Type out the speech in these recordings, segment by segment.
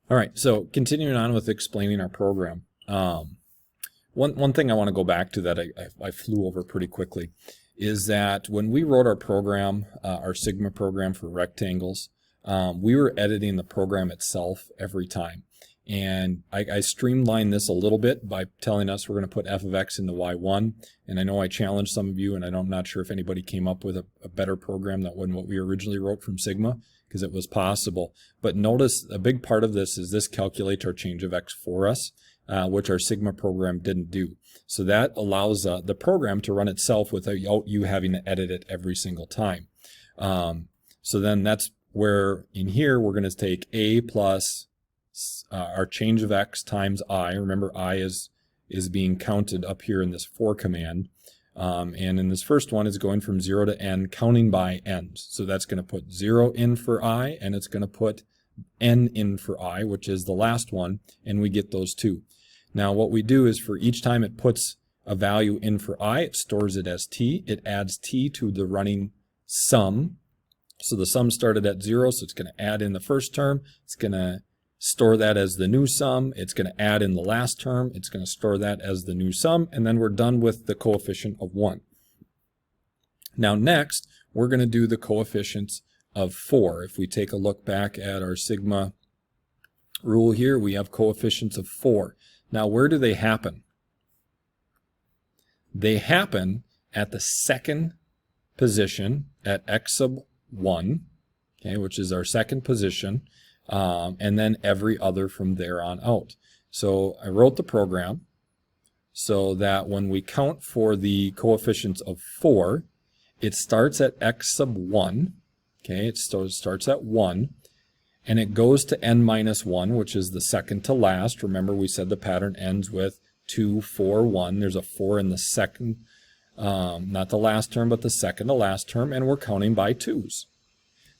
All right, so continuing on with explaining our program. One thing I want to go back to that I flew over pretty quickly is that when we wrote our program, our Sigma program for rectangles, we were editing the program itself every time. And I streamlined this a little bit by telling us we're going to put f of x into y1. And I know I challenged some of you, and I'm not sure if anybody came up with a better program than what we originally wrote from Sigma, because it was possible. But notice a big part of this is this calculates our change of x for us, which our Sigma program didn't do. So that allows the program to run itself without you having to edit it every single time. So then that's where in here we're going to take a plus our change of x times I. Remember, I is being counted up here in this for command. And in this first one, it's going from 0 to n, counting by n's. So that's going to put 0 in for I, and it's going to put n in for I, which is the last one, and we get those two. Now what we do is for each time it puts a value in for I, it stores it as t. It adds t to the running sum. So the sum started at 0, so it's going to add in the first term. It's going to store that as the new sum. It's going to add in the last term. It's going to store that as the new sum, and then we're done with the coefficient of 1. Now next, we're going to do the coefficients of 4. If we take a look back at our Sigma rule here, we have coefficients of 4. Now where do they happen? They happen at the second position at x sub 1, okay, which is our second position. And then every other from there on out. So I wrote the program so that when we count for the coefficients of 4, it starts at x sub 1, okay, it starts at 1, and it goes to n minus 1, which is the second to last. Remember, we said the pattern ends with 2, 4, 1. There's a 4 in the second, not the last term, but the second to last term, and we're counting by 2's.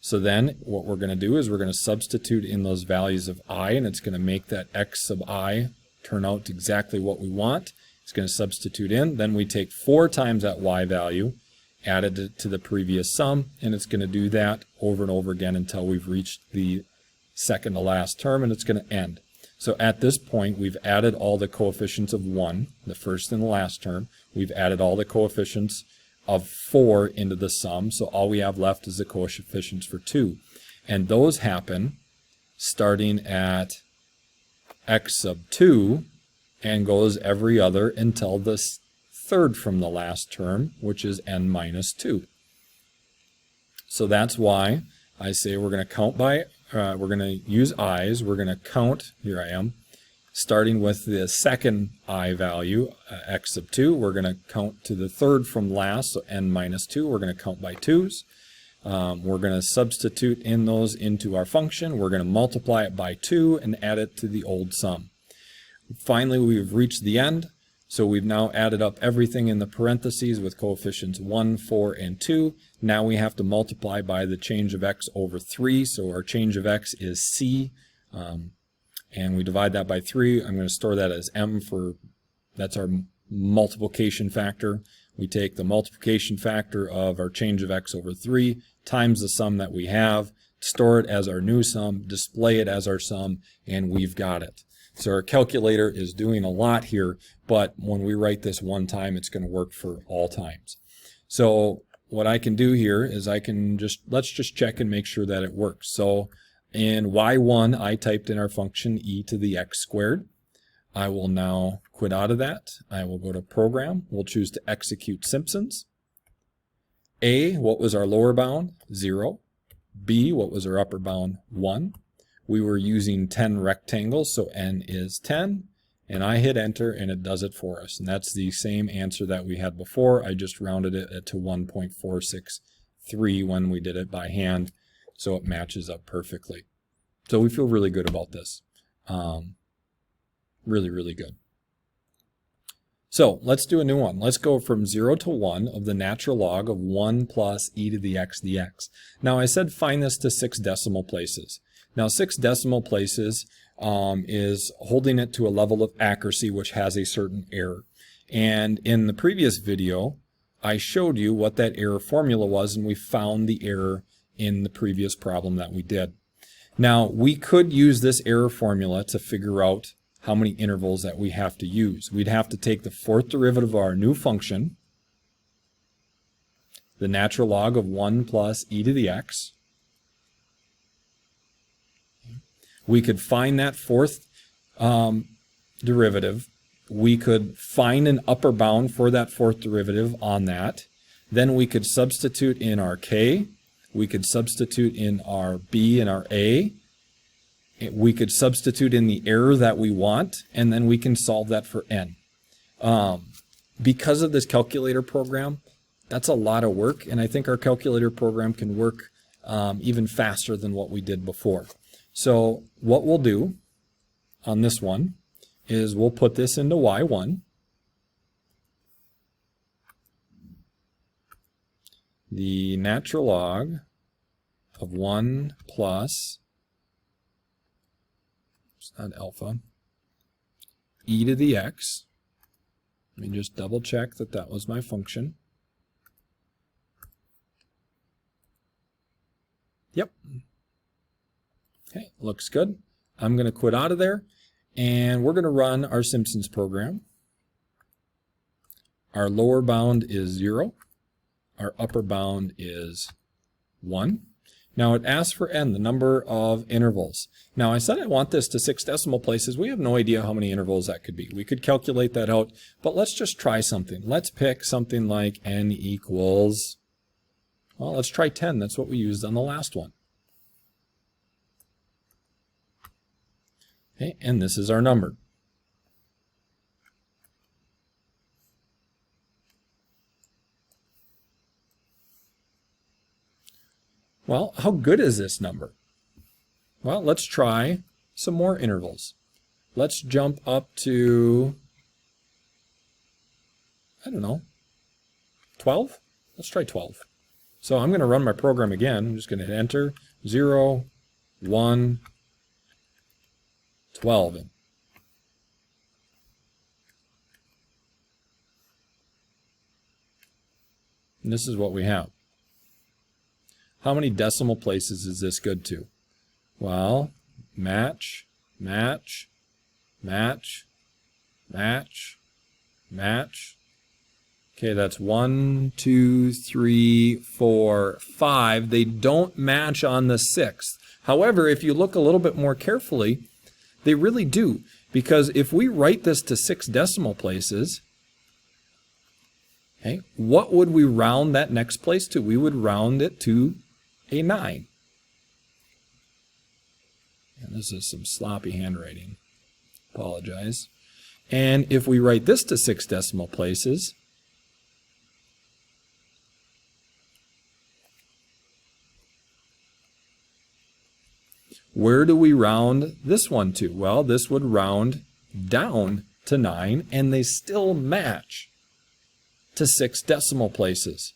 So then what we're going to do is we're going to substitute in those values of I, and it's going to make that x sub I turn out exactly what we want. It's going to substitute in. Then we take 4 times that y value, add it to the previous sum, and it's going to do that over and over again until we've reached the second to last term, and it's going to end. So at this point, we've added all the coefficients of 1, the first and the last term. We've added all the coefficients of 4 into the sum, so all we have left is the coefficients for 2. And those happen starting at x sub 2 and goes every other until the third from the last term, which is n minus 2. So that's why I say we're going to count by, we're going to use i's, we're going to count, here I am, starting with the second I value, x sub 2, we're going to count to the third from last, so n minus 2, we're going to count by 2's. We're going to substitute in those into our function, we're going to multiply it by 2 and add it to the old sum. Finally, we've reached the end, so we've now added up everything in the parentheses with coefficients 1, 4, and 2. Now we have to multiply by the change of x over 3, so our change of x is c. And we divide that by 3. I'm going to store that as m for, that's our multiplication factor. We take the multiplication factor of our change of x over 3 times the sum that we have, store it as our new sum, display it as our sum, and we've got it. So our calculator is doing a lot here, but when we write this one time, it's going to work for all times. So what I can do here is I can let's just check and make sure that it works. So in y1, I typed in our function e to the x squared. I will now quit out of that. I will go to Program. We'll choose to execute Simpsons. A, what was our lower bound? 0. B, what was our upper bound? 1. We were using 10 rectangles, so n is 10. And I hit enter, and it does it for us. And that's the same answer that we had before. I just rounded it to 1.463 when we did it by hand. So it matches up perfectly. So we feel really good about this. Really, really good. So let's do a new one. Let's go from 0 to 1 of the natural log of 1 plus e to the x dx. Now I said find this to 6 decimal places. Now 6 decimal places is holding it to a level of accuracy which has a certain error. And in the previous video, I showed you what that error formula was, and we found the error in the previous problem that we did. Now, we could use this error formula to figure out how many intervals that we have to use. We'd have to take the fourth derivative of our new function, the natural log of 1 plus e to the x. We could find that fourth derivative. We could find an upper bound for that fourth derivative on that. Then we could substitute in our k. We could substitute in our b and our a. We could substitute in the error that we want, and then we can solve that for n. Because of this calculator program, that's a lot of work, and I think our calculator program can work even faster than what we did before. So what we'll do on this one is we'll put this into y1. The natural log of 1 plus, it's not alpha, e to the x. Let me just double check that that was my function. Yep. Okay, looks good. I'm going to quit out of there, and we're going to run our Simpsons program. Our lower bound is 0. Our upper bound is 1. Now it asks for n, the number of intervals. Now I said I want this to 6 decimal places. We have no idea how many intervals that could be. We could calculate that out, but let's just try something. Let's pick something like n equals, well, let's try 10. That's what we used on the last one. Okay, and this is our number. Well, how good is this number? Well, let's try some more intervals. Let's jump up to, I don't know, 12? Let's try 12. So I'm going to run my program again. I'm just going to hit enter, 0, 1, 12. And this is what we have. How many decimal places is this good to? Well, match, match, match, match, match. Okay, that's 1, 2, 3, 4, 5. They don't match on the 6th. However, if you look a little bit more carefully, they really do. Because if we write this to 6 decimal places, okay, what would we round that next place to? We would round it to a 9. And this is some sloppy handwriting. Apologize. And if we write this to 6 decimal places, where do we round this one to? Well, this would round down to 9, and they still match to 6 decimal places.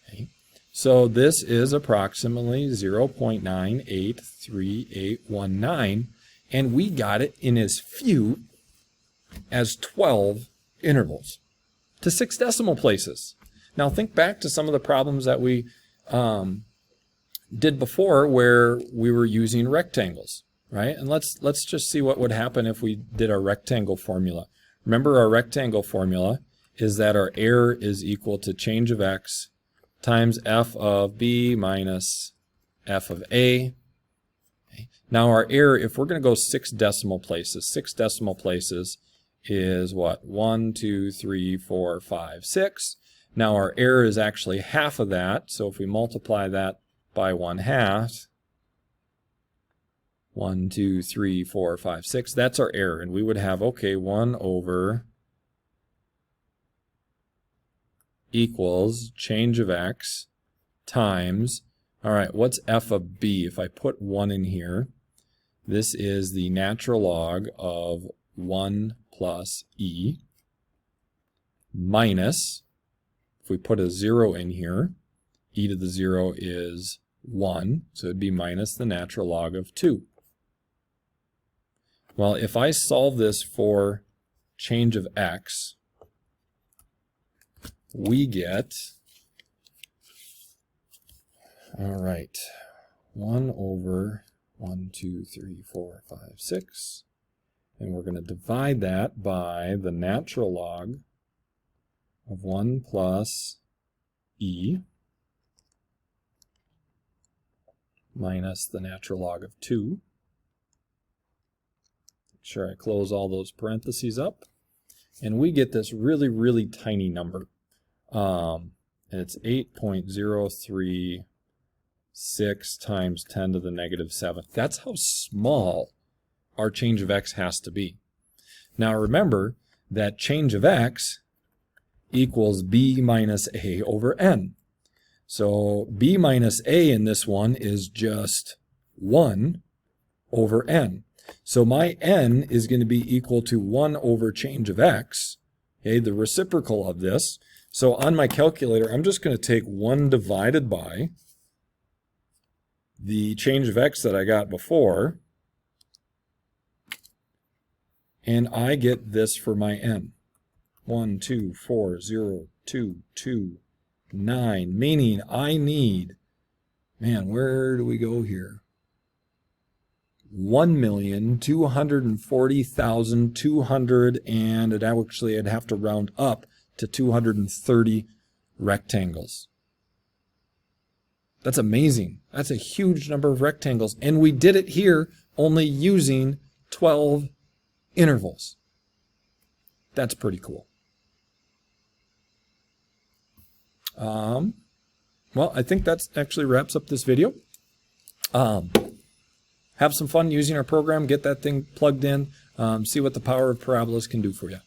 Okay. So this is approximately 0.983819, and we got it in as few as 12 intervals to 6 decimal places. Now think back to some of the problems that we did before where we were using rectangles, right? And let's just see what would happen if we did our rectangle formula. Remember, our rectangle formula is that our error is equal to change of x times f of b minus f of a. Okay. Now our error, if we're going to go 6 decimal places, 6 decimal places is what? 1, 2, 3, 4, 5, 6. Now our error is actually half of that, so if we multiply that by 1/2, 1, 2, 3, 4, 5, 6, that's our error. And we would have, okay, 1 over equals change of x times, all right, what's f of b? If I put 1 in here, this is the natural log of 1 plus e minus, if we put a 0 in here, e to the 0 is 1, so it'd be minus the natural log of 2. Well, if I solve this for change of x, we get, all right, 1 over 1, 2, 3, 4, 5, 6. And we're going to divide that by the natural log of 1 plus e minus the natural log of 2. Make sure I close all those parentheses up. And we get this really, really tiny number. And it's 8.036 times 10 to the negative 7th. That's how small our change of x has to be. Now remember that change of x equals b minus a over n. So b minus a in this one is just 1 over n. So my n is going to be equal to 1 over change of x, okay, the reciprocal of this. So on my calculator, I'm just going to take 1 divided by the change of x that I got before, and I get this for my n. 1, 2, 4, 0, 2, 2, 9, meaning I need, man, where do we go here? 1,240,200, and I'd have to round up to 230 rectangles. That's amazing. That's a huge number of rectangles, and we did it here only using 12 intervals. That's pretty cool. Well, I think that actually wraps up this video. Have some fun using our program, get that thing plugged in, see what the power of parabolas can do for you.